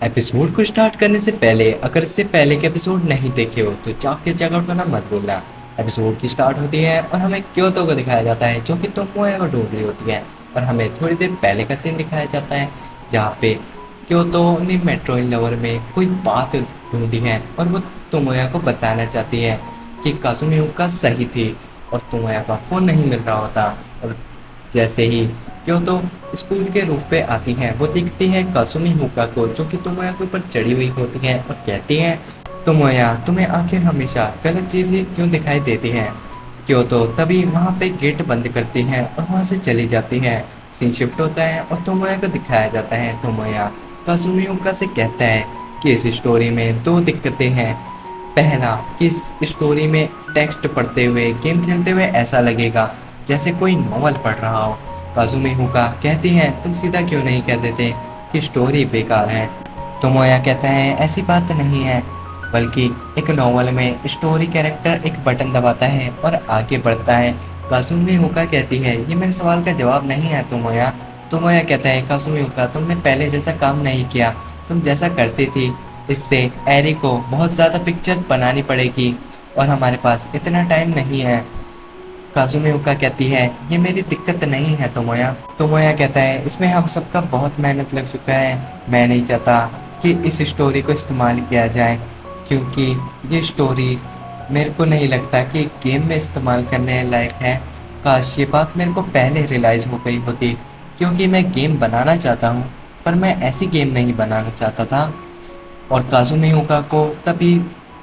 Episode को start करने से पहले अगर इससे पहले के एपिसोड नहीं देखे हो तो जाके चेकआउट करना मत भूलना। एपिसोड की स्टार्ट होती है और हमें क्योतो को दिखाया जाता है जो कि तोमोया को ढूंढ रही होती है। और हमें थोड़ी देर पहले का सीन दिखाया जाता है जहाँ पे क्योतो ने मेट्रो इन लवर में कोई बात ढूंढी है और वो तोमोया को बताना चाहती है कि काजुमी का सही थी और तोमोया का फ़ोन नहीं मिल रहा होता। और जैसे ही क्योतो स्कूल के रूप पे आती हैं वो दिखती है कासुमी हुका को जो कि तोमोया के ऊपर चढ़ी हुई होती है और कहती हैं तोमोया तुम्हें आखिर हमेशा गलत चीज़ें क्यों दिखाई देती हैं। क्योतो तभी वहाँ पे गेट बंद करती है और वहाँ से चली जाती है। सीन शिफ्ट होता है और तोमोया को दिखाया जाता है। तोमोया कासुमी हुका से कहता है कि इस स्टोरी में दो दिक्कतें हैं। पहला कि इस स्टोरी में टेक्स्ट पढ़ते हुए गेम खेलते हुए ऐसा लगेगा जैसे कोई नॉवल पढ़ रहा हो। काजुमी हुका कहती हैं तुम सीधा क्यों नहीं कह देते कि स्टोरी बेकार है। तोमोया कहता है ऐसी बात नहीं है, बल्कि एक नॉवल में स्टोरी कैरेक्टर एक बटन दबाता है और आगे बढ़ता है। काजुमी हुका कहती है ये मेरे सवाल का जवाब नहीं है तोमोया। तोमोया कहता है काजुमी हुका तुमने पहले जैसा काम नहीं किया, तुम जैसा करती थी इससे एरी को बहुत ज़्यादा पिक्चर बनानी पड़ेगी और हमारे पास इतना टाइम नहीं है। काजुमी हुका कहती है ये मेरी दिक्कत नहीं है तोमोया। तोमोया कहता है इसमें हम सबका बहुत मेहनत लग चुका है, मैं नहीं चाहता कि इस स्टोरी को इस्तेमाल किया जाए क्योंकि ये स्टोरी मेरे को नहीं लगता कि गेम में इस्तेमाल करने लायक है। काश ये बात मेरे को पहले रियलाइज़ हो गई होती क्योंकि मैं गेम बनाना चाहता हूँ पर मैं ऐसी गेम नहीं बनाना चाहता था। और काजुमी हुका को तभी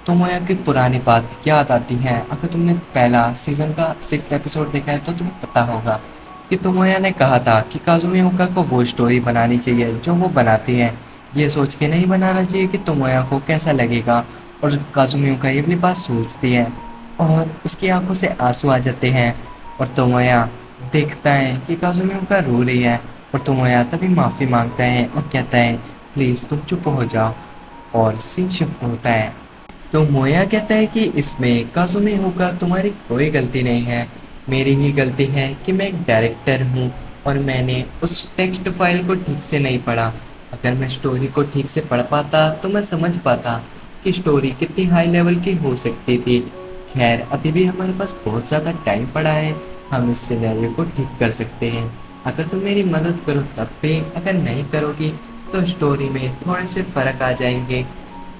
तोमोया की पुरानी बात याद आती है। अगर तुमने पहला सीजन का 6th एपिसोड देखा है तो तुम्हें पता होगा कि तोमोया ने कहा था कि काजुमी हुका को वो स्टोरी बनानी चाहिए जो वो बनाती है, ये सोच के नहीं बनाना चाहिए कि तोमोया को कैसा लगेगा। और काजुमी हुका ये भी बात सोचती है और उसकी आंखों से आंसू आ जाते हैं। और तोमोया देखता है कि काजुमी हुका रो रही है और तोमोया तभी माफ़ी मांगता है और कहता है प्लीज़ तुम चुप हो जाओ। और सीन शिफ्ट होता है तो मोया कहता है कि इसमें काजुमी हुका तुम्हारी कोई गलती नहीं है, मेरी ही गलती है कि मैं एक डायरेक्टर हूँ और मैंने उस टेक्स्ट फाइल को ठीक से नहीं पढ़ा। अगर मैं स्टोरी को ठीक से पढ़ पाता तो मैं समझ पाता कि स्टोरी कितनी हाई लेवल की हो सकती थी। खैर अभी भी हमारे पास बहुत ज़्यादा टाइम पड़ा है, हम इस सिनेरियो को ठीक कर सकते हैं। अगर तुम मेरी मदद करो तब भी, अगर नहीं करोगी तो स्टोरी में थोड़े से फ़र्क आ जाएंगे।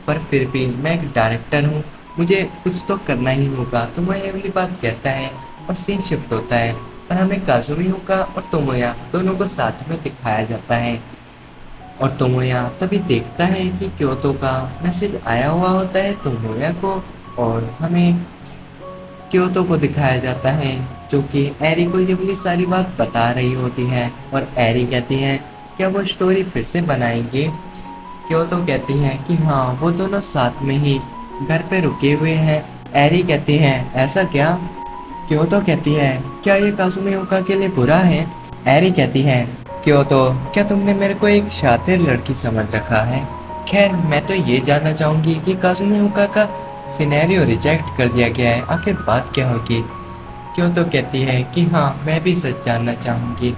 पर फिर भी मैं एक डायरेक्टर हूँ, मुझे कुछ तो करना ही होगा। तो मैं ये वाली बात कहता है और सीन शिफ्ट होता है और हमें काजुमी हुका और तोमोया दोनों को साथ में दिखाया जाता है। और तोमोया तभी देखता है कि क्योतो का मैसेज आया हुआ होता है तोमोया को। और हमें क्योतो को दिखाया जाता है जो कि एरी को ये वाली सारी बात बता रही होती है। और एरी कहती है क्या वो स्टोरी फिर से बनाएंगे। क्योतो कहती हैं कि हाँ वो दोनों साथ में ही घर पे रुके हुए हैं। एरी कहती हैं ऐसा क्या। क्योतो कहती है क्या ये काजुमी हुका के लिए बुरा है। एरी कहती है क्योतो क्या तुमने मेरे को एक शातिर लड़की समझ रखा है। खैर मैं तो ये जानना चाहूंगी कि काजुमी हुका का सिनेरियो रिजेक्ट कर दिया गया है, आखिर बात क्या होगी। क्योतो कहती है कि हाँ मैं भी सच जानना चाहूंगी।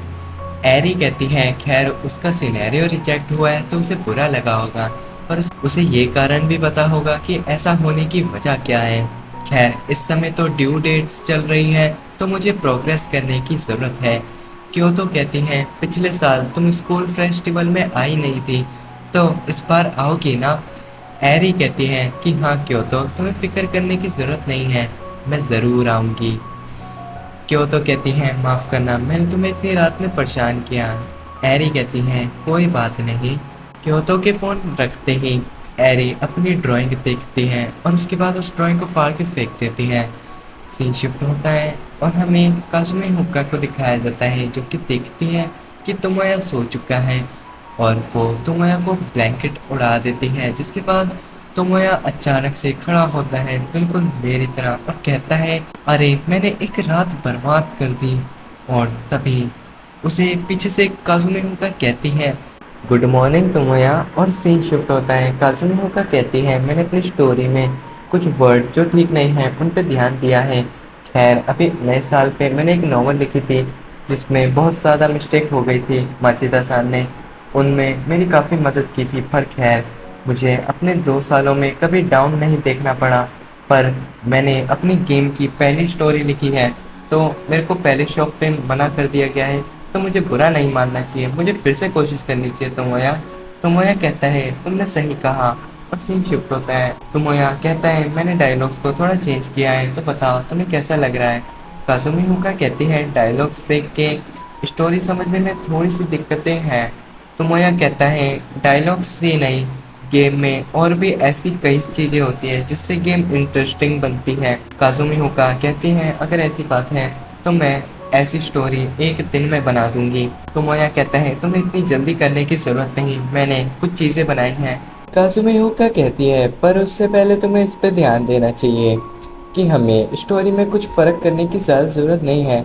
एरी कहती है खैर उसका सिनेरियो रिजेक्ट हुआ है तो उसे बुरा लगा होगा, पर उसे ये कारण भी पता होगा कि ऐसा होने की वजह क्या है। खैर इस समय तो ड्यू डेट्स चल रही है तो मुझे प्रोग्रेस करने की ज़रूरत है। क्योतो कहती हैं पिछले साल तुम स्कूल फेस्टिवल में आई नहीं थी तो इस बार आओगी ना। एरी कहती हैं कि हाँ क्योतो तुम्हें फिक्र करने की ज़रूरत नहीं है, मैं ज़रूर आऊँगी। क्योतो कहती हैं माफ़ करना मैंने तुम्हें इतनी रात में परेशान किया। एरी कहती हैं कोई बात नहीं। क्योतो के फ़ोन रखते ही एरी अपनी ड्राइंग देखती हैं और उसके बाद उस ड्राइंग को फाड़ के फेंक देती हैं। सीन शिफ्ट होता है और हमें काजुमी हुक्का को दिखाया जाता है जो कि देखती है कि तोमोया सो चुका है और वो तोमोया को ब्लैंकेट उड़ा देती है। जिसके बाद तोमोया अचानक से खड़ा होता है बिल्कुल मेरी तरह और कहता है अरे मैंने एक रात बर्बाद कर दी। और तभी उसे पीछे से काजुमी हुक्का कहती है गुड मॉर्निंग तोमोया। और सीन शिफ्ट होता है काजुमी हुक्का कहती है मैंने अपनी स्टोरी में कुछ वर्ड जो ठीक नहीं हैं उन पर ध्यान दिया है। खैर अभी नए साल पे मैंने एक नॉवल लिखी थी जिसमें बहुत ज़्यादा मिस्टेक हो गई थी माचिदा सान ने, उनमें मेरी काफ़ी मदद की थी, पर खैर मुझे अपने 2 सालों में कभी डाउन नहीं देखना पड़ा। पर मैंने अपनी गेम की पहली स्टोरी लिखी है, तो मेरे को पहले शौक पे मना कर दिया गया है, तो मुझे बुरा नहीं मानना चाहिए, मुझे फिर से कोशिश करनी चाहिए। तुमोया कहता है तुमने सही कहा, और सीन शिफ्ट होता है। तुमोया कहता है मैंने डायलॉग्स को थोड़ा चेंज किया है, तो बताओ तुम्हें कैसा लग रहा है। काजुमी हुका कहती है डायलॉग्स देख के स्टोरी समझने में थोड़ी सी दिक्कतें हैं। तुमोया कहता है डायलॉग्स ही नहीं, गेम में और भी ऐसी कई चीजें होती हैं जिससे गेम इंटरेस्टिंग बनती है। काजुमी हुका कहती है अगर ऐसी बात है तो मैं ऐसी स्टोरी एक दिन में बना दूंगी। तुमोया कहता है तुम्हें इतनी जल्दी करने की जरूरत नहीं, मैंने कुछ चीजें बनाई हैं। काजुमी हुका कहती है पर उससे पहले तुम्हें इस पे ध्यान देना चाहिए कि हमें स्टोरी में कुछ फर्क करने की ज़्यादा ज़रूरत नहीं है।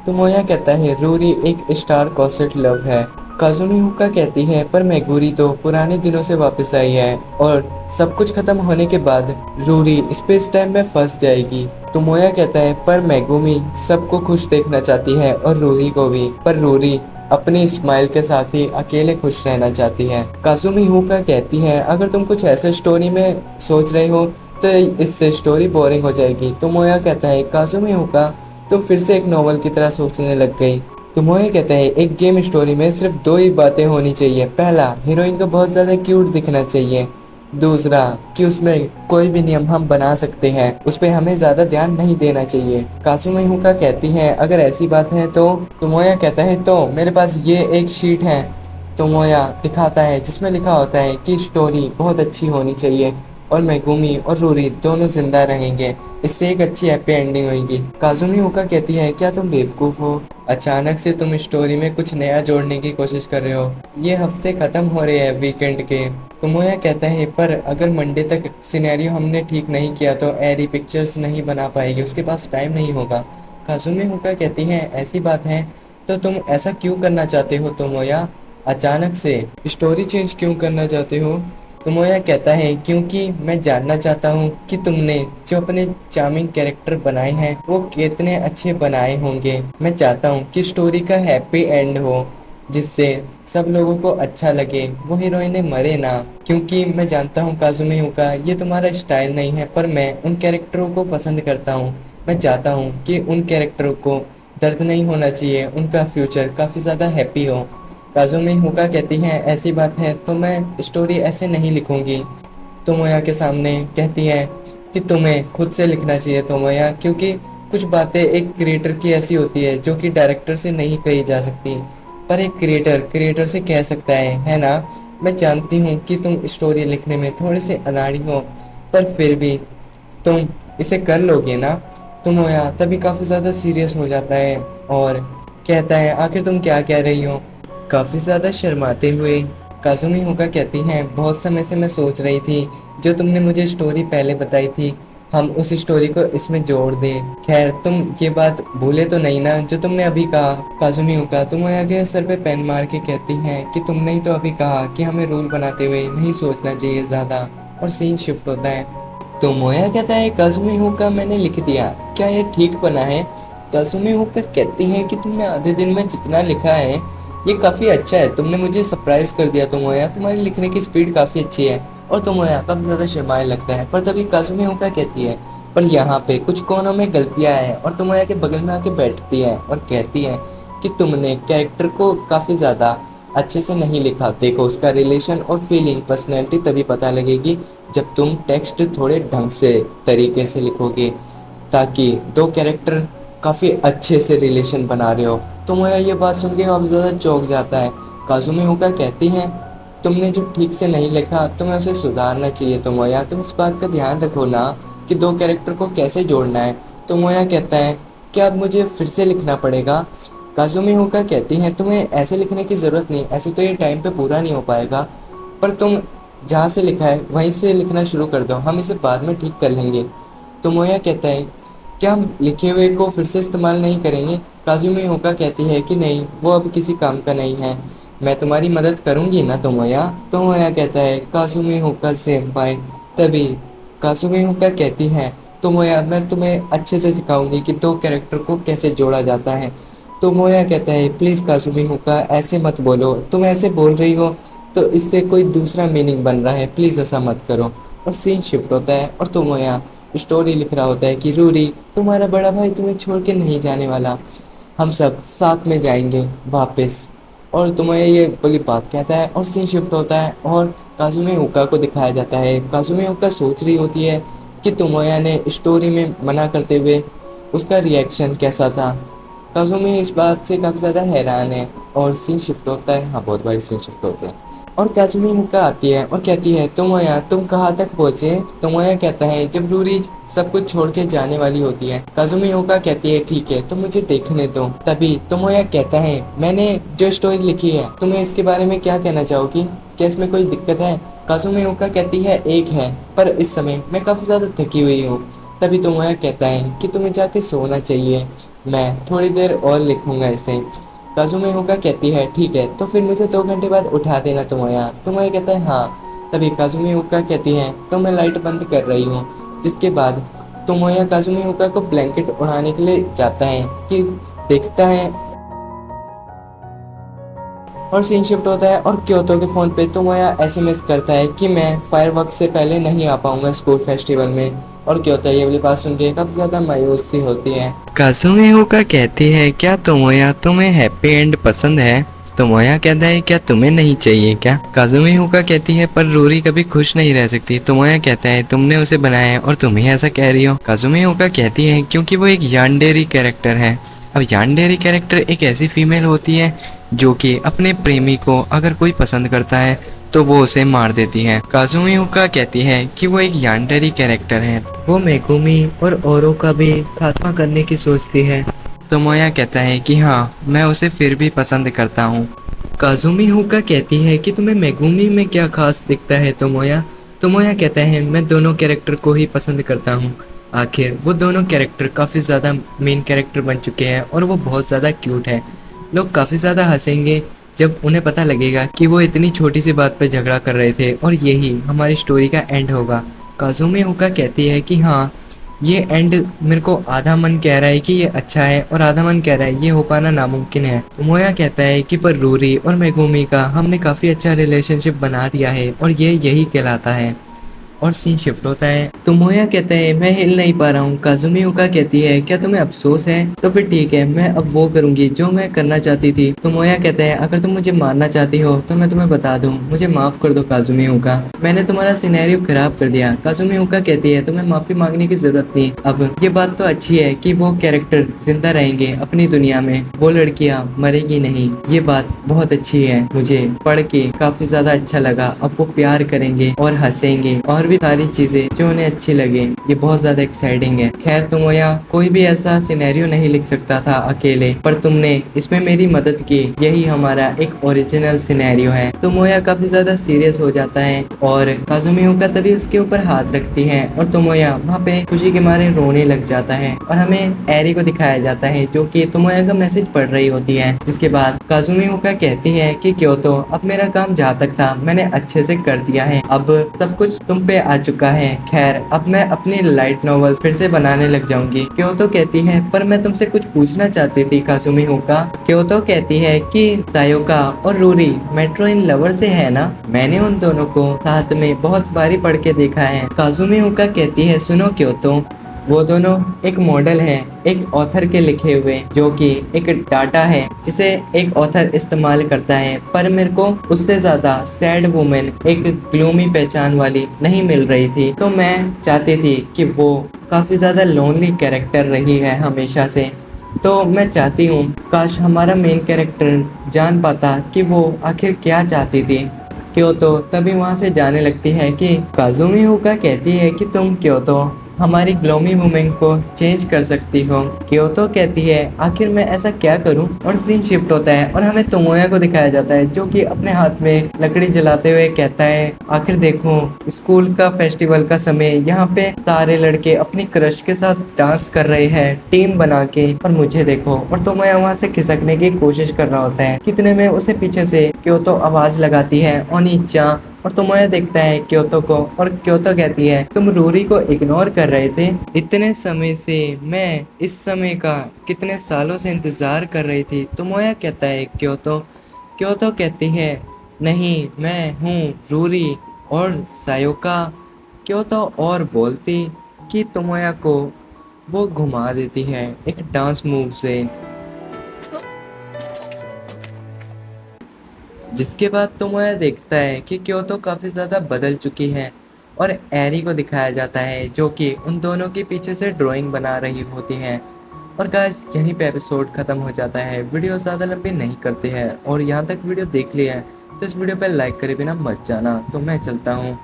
तोमोया कहता है रूरी एक स्टार कॉसेट लव है। काजुमी हुका कहती है पर मेगुरी तो पुराने दिनों से वापस आई है और सब कुछ खत्म होने के बाद रूरी स्पेस टाइम में फंस जाएगी। तोमोया कहता है पर मेगुमी सबको खुश देखना चाहती है और रूरी को भी, पर रूरी अपनी स्माइल के साथ ही अकेले खुश रहना चाहती है। काजुमी हुका कहती है अगर तुम कुछ ऐसे स्टोरी में सोच रहे हो तो इससे स्टोरी बोरिंग हो जाएगी। तोमोया कहता है काजुमी हुका तुम फिर से एक नॉवल की तरह सोचने लग गई। तोमोया कहता है एक गेम स्टोरी में सिर्फ दो ही बातें होनी चाहिए, पहला हीरोइन को बहुत ज़्यादा क्यूट दिखना चाहिए, दूसरा कि उसमें कोई भी नियम हम बना सकते हैं, उस पर हमें ज़्यादा ध्यान नहीं देना चाहिए। काजुमी हुका कहती है अगर ऐसी बात है तो। तोमोया कहता है तो मेरे पास ये एक शीट है। तोमोया दिखाता है जिसमें लिखा होता है कि स्टोरी बहुत अच्छी होनी चाहिए और मेगुमी और रूरी दोनों जिंदा रहेंगे, इससे एक अच्छी हैप्पी एंडिंग होगी। काजुमी हुका कहती है क्या तुम बेवकूफ़ हो, अचानक से तुम स्टोरी में कुछ नया जोड़ने की कोशिश कर रहे हो, ये हफ्ते ख़त्म हो रहे हैं वीकेंड के। तोमोया कहता है पर अगर मंडे तक सिनेरियो हमने ठीक नहीं किया तो एरी पिक्चर्स नहीं बना पाएगी, उसके पास टाइम नहीं होगा। काजुमी हुका कहती है ऐसी बात है तो तुम ऐसा क्यों करना चाहते हो तोमोया, अचानक से स्टोरी चेंज क्यों करना चाहते हो। तोमोया कहता है क्योंकि मैं जानना चाहता हूँ कि तुमने जो अपने चार्मिंग कैरेक्टर बनाए हैं वो कितने अच्छे बनाए होंगे। मैं चाहता हूँ कि स्टोरी का हैप्पी एंड हो जिससे सब लोगों को अच्छा लगे, वो हीरोइने मरे ना। क्योंकि मैं जानता हूँ काजुमी हुका ये तुम्हारा स्टाइल नहीं है, पर मैं उन कैरेक्टरों को पसंद करता हूँ। मैं चाहता हूँ कि उन कैरेक्टरों को दर्द नहीं होना चाहिए, उनका फ्यूचर काफ़ी ज़्यादा हैप्पी हो। काजुमी हुका कहती है ऐसी बात है तो मैं स्टोरी ऐसे नहीं लिखूंगी। तोमोया के सामने कहती है कि तुम्हें खुद से लिखना चाहिए तोमोया, क्योंकि कुछ बातें एक क्रिएटर की ऐसी होती है जो कि डायरेक्टर से नहीं कही जा सकती, पर एक क्रिएटर से कह सकता है ना। मैं जानती हूँ कि तुम स्टोरी लिखने में थोड़े से अनाड़ी हो, पर फिर भी तुम इसे कर लोगे ना। तोमोया तभी काफ़ी ज़्यादा सीरियस हो जाता है और कहता है आखिर तुम क्या कह रही हो। काफ़ी ज़्यादा शर्माते हुए काजुमी होका कहती हैं बहुत समय से मैं सोच रही थी जो तुमने मुझे स्टोरी पहले बताई थी हम उस स्टोरी को इसमें जोड़ दें। खैर तुम ये बात भूले तो नहीं ना जो तुमने अभी कहा। काजुमी होका तुम आगे सर पे पेन मार के कहती हैं कि तुमने ही तो अभी कहा कि हमें रूल बनाते हुए नहीं सोचना चाहिए ज़्यादा, और सीन शिफ्ट होता है। तो मोया कहता है काजुमी हुका मैंने लिख दिया, क्या ये ठीक बना है। काजुमी हुका कहती है कि तुमने आधे दिन में जितना लिखा है ये काफ़ी अच्छा है, तुमने मुझे सरप्राइज कर दिया तोमोया, तुम्हारी लिखने की स्पीड काफ़ी अच्छी है। और तोमोया काफ़ी ज़्यादा शर्माने लगता है, पर तभी काजुमी हुका कहती है पर यहाँ पे कुछ कोनों में गलतियाँ हैं, और तोमोया के बगल में आके बैठती है और कहती है कि तुमने कैरेक्टर को काफ़ी ज़्यादा अच्छे से नहीं लिखा, देखो उसका रिलेशन और फीलिंग पर्सनैलिटी तभी पता लगेगी जब तुम टेक्स्ट थोड़े ढंग से तरीके से लिखोगे, ताकि दो कैरेक्टर काफ़ी अच्छे से रिलेशन बना रहे हो। तो मोया ये बात सुन के काफ़ी ज़्यादा चौंक जाता है। काजुमी होकर कहती हैं तुमने जो ठीक से नहीं लिखा तुम्हें उसे सुधारना चाहिए। तो मोया तुम इस बात का ध्यान रखो ना कि दो कैरेक्टर को कैसे जोड़ना है। तो मोया कहता है कि अब मुझे फिर से लिखना पड़ेगा। काजुमी होकर कहती हैं तुम्हें ऐसे लिखने की ज़रूरत नहीं, ऐसे तो ये टाइम पे पूरा नहीं हो पाएगा, पर तुम जहाँ से लिखा है वहीं से लिखना शुरू कर दो, हम इसे बाद में ठीक कर लेंगे। तो मोया कहता है क्या हम लिखे हुए को फिर से इस्तेमाल नहीं करेंगे। काजुमी होका कहती है कि नहीं वो अब किसी काम का नहीं है, मैं तुम्हारी मदद करूँगी ना तो मोया कहता है काजुमी होका सेंपाई। तभी काजुमी होका कहती है तो मोया मैं तुम्हें अच्छे से सिखाऊंगी कि दो कैरेक्टर को कैसे जोड़ा जाता है। तो मोया कहता है प्लीज़ काजुमी होका ऐसे मत बोलो, तुम ऐसे बोल रही हो तो इससे कोई दूसरा मीनिंग बन रहा है, प्लीज़ ऐसा मत करो। और सीन शिफ्ट होता है और तोमोया स्टोरी लिख रहा होता है कि रूरी तुम्हारा बड़ा भाई तुम्हें छोड़ के नहीं जाने वाला, हम सब साथ में जाएंगे वापस। और तुम्हें ये बड़ी बात कहता है और सीन शिफ्ट होता है और काजुमी ओका को दिखाया जाता है। काजुमी ओका सोच रही होती है कि तोमोया ने स्टोरी में मना करते हुए उसका रिएक्शन कैसा था। काजुमी इस बात से काफ़ी ज़्यादा हैरान है और सीन शिफ्ट होता है। हाँ, बहुत बारी सीन शिफ्ट होते हैं और काजुमी हुक्का आती है और कहती है तोमोया तुम कहाँ तक पहुँचे। तोमोया कहता है जब रूरी सब कुछ छोड़ के जाने वाली होती है। काजुमी हुक्का कहती है ठीक है तो मुझे देखने दो। तभी तोमोया कहता है मैंने जो स्टोरी लिखी है तुम्हें इसके बारे में क्या कहना चाहोगी, क्या इसमें कोई दिक्कत है। काजुमी हुक्का कहती है एक है, पर इस समय मैं काफ़ी ज़्यादा थकी हुई हूँ। तभी तोमोया कहता है कि तुम्हें जाके सोना चाहिए, मैं थोड़ी देर और लिखूंगा इसे। काजुमे होका कहती है ठीक है तो फिर मुझे 2 घंटे बाद उठा देना तुम्हारा। तुम्हारा कहता है हाँ। तभी काजुमे होका कहती है तो मैं लाइट बंद कर रही हूँ। जिसके बाद तोमोया काजुमे होका को ब्लैंकेट उड़ाने के लिए जाता है कि देखता है और सीन शिफ्ट होता है और क्योतो के फ़ोन पे तोमोया एसएमएस करता है कि मैं फायरवर्क्स से पहले नहीं आ पाऊंगा स्कूल फेस्टिवल में। और क्योतो ये वाली बात सुन के काफ़ी ज़्यादा मायूस सी होती है। काजुमे होका कहती है क्या तोमोया तुम्हें हैप्पी एंड पसंद है। तोमोया कहता है क्या तुम्हें नहीं चाहिए क्या। काजुमे होका कहती है पर रूरी कभी खुश नहीं रह सकती। तोमोया कहता है तुमने उसे बनाया है और तुम ही ऐसा कह रही हो। काजुमे होका कहती है क्योंकि वो एक यानडेरी कैरेक्टर है। अब यानडेरी कैरेक्टर एक ऐसी फीमेल होती है जो कि अपने प्रेमी को अगर कोई पसंद करता है तो वो उसे मार देती है। काजुमी हुक्का कहती है कि वो एक यानडेरी कैरेक्टर है, वो मेगुमी और औरों का भी खात्मा करने की सोचती है। तोमोया कहता है कि हाँ मैं उसे फिर भी पसंद करता हूँ। काजुमी हुक्का कहती है कि तुम्हें मेगुमी में क्या खास दिखता है तोमोया। तोमोया कहता है मैं दोनों कैरेक्टर को ही पसंद करता हूँ। आखिर वो दोनों कैरेक्टर काफ़ी ज़्यादा मेन कैरेक्टर बन चुके हैं और वो बहुत ज़्यादा क्यूट है। लोग काफ़ी ज़्यादा हंसेंगे जब उन्हें पता लगेगा कि वो इतनी छोटी सी बात पे झगड़ा कर रहे थे और यही हमारी स्टोरी का एंड होगा। काजुमे हुक्का कहती है कि हाँ ये एंड मेरे को आधा मन कह रहा है कि ये अच्छा है और आधा मन कह रहा है ये हो पाना नामुमकिन है। तोमोया कहता है कि पर रूरी और मेगुमी का हमने काफ़ी अच्छा रिलेशनशिप बना दिया है और ये यही कहलाता है। और सीन शिफ्ट होता है। तोमोया कहता है मैं हिल नहीं पा रहा हूँ। काजुमी हुक्का कहती है क्या तुम्हें अफसोस है, तो फिर ठीक है मैं अब वो करूंगी जो मैं करना चाहती थी। तोमोया कहता है अगर तुम मुझे मारना चाहती हो तो मैं तुम्हें बता दूं, मुझे माफ कर दो काजुमी हुक्का, मैंने तुम्हारा सिनेरियो खराब कर दिया। काजुमी हुक्का कहती है तुम्हें माफी मांगने की जरूरत नहीं। अब ये बात तो अच्छी है कि वो कैरेक्टर जिंदा रहेंगे अपनी दुनिया में, वो लड़कियां मरेगी नहीं, ये बात बहुत अच्छी है। मुझे पढ़ के काफी ज्यादा अच्छा लगा। अब वो प्यार करेंगे और हंसेंगे और भी सारी चीजें जो उन्हें अच्छी लगे, ये बहुत ज्यादा एक्साइटिंग है। खैर तोमोया कोई भी ऐसा सिनेरियो नहीं लिख सकता था अकेले, पर तुमने इसमें मेरी मदद की, यही हमारा एक ओरिजिनल सिनेरियो है। तोमोया काफी ज्यादा सीरियस हो जाता है और काजुमी हुक्का तभी उसके ऊपर हाथ रखती है और तोमोया वहाँ पे खुशी के मारे रोने लग जाता है। और हमें एरी को दिखाया जाता है जो कि तोमोया का मैसेज पढ़ रही होती है। जिसके बाद काजुमी हुक्का कहती है कि क्योतो अब मेरा काम जहाँ तक था मैंने अच्छे से कर दिया है, अब सब कुछ तुम पे आ चुका है। खैर अब मैं अपनी लाइट नॉवेल्स फिर से बनाने लग जाऊंगी। क्योतो कहती है पर मैं तुमसे कुछ पूछना चाहती थी काजुमी हुक्का। क्योतो कहती है कि सायोका और रूरी मेट्रो इन लवर से है ना, मैंने उन दोनों को साथ में बहुत बारी पढ़ के देखा है। काजुमी हुक्का कहती है सुनो क्योतो, वो दोनों एक मॉडल है एक ऑथर के लिखे हुए, जो कि एक डाटा है जिसे एक ऑथर इस्तेमाल करता है। पर मेरे को उससे ज्यादा सैड वुमेन, एक ग्लूमी पहचान वाली नहीं मिल रही थी, तो मैं चाहती थी कि वो काफी ज्यादा लोनली कैरेक्टर रही है हमेशा से। तो मैं चाहती हूँ काश हमारा मेन कैरेक्टर जान पाता कि वो आखिर क्या चाहती थी। क्योतो तभी वहाँ से जाने लगती है कि काजुमी हुक्का कहती है कि तुम क्योतो हमारी ग्लोमी वुमेन को चेंज कर सकती हो। क्योतो कहती है आखिर मैं ऐसा क्या करूं। और सीन शिफ्ट होता है और हमें तोमोया को दिखाया जाता है जो कि अपने हाथ में लकड़ी जलाते हुए कहता है आखिर देखो स्कूल का फेस्टिवल का समय, यहाँ पे सारे लड़के अपनी क्रश के साथ डांस कर रहे हैं टीम बना के, और मुझे देखो। और तोमोया वहाँ से खिसकने की कोशिश कर रहा होता है, कितने में उसे पीछे से क्योतो आवाज लगाती है ओनी-चा और तोमोया देखता है क्योतो को और क्योतो कहती है तुम रूरी को इग्नोर कर रहे थे इतने समय से। मैं इस समय का कितने सालों से इंतजार कर रही थी। तोमोया कहता है क्योतो। क्योतो कहती है नहीं मैं हूँ रूरी और सायोका। क्योतो और बोलती कि तोमोया को वो घुमा देती है एक डांस मूव से, जिसके बाद तोमोया देखता है कि क्योतो काफ़ी ज़्यादा बदल चुकी है और एरी को दिखाया जाता है जो कि उन दोनों के पीछे से ड्राइंग बना रही होती है। और गाइस यहीं पे एपिसोड ख़त्म हो जाता है। वीडियो ज़्यादा लंबी नहीं करते हैं और यहाँ तक वीडियो देख लिया है तो इस वीडियो पर लाइक करे बिना मत जाना। तो मैं चलता हूँ।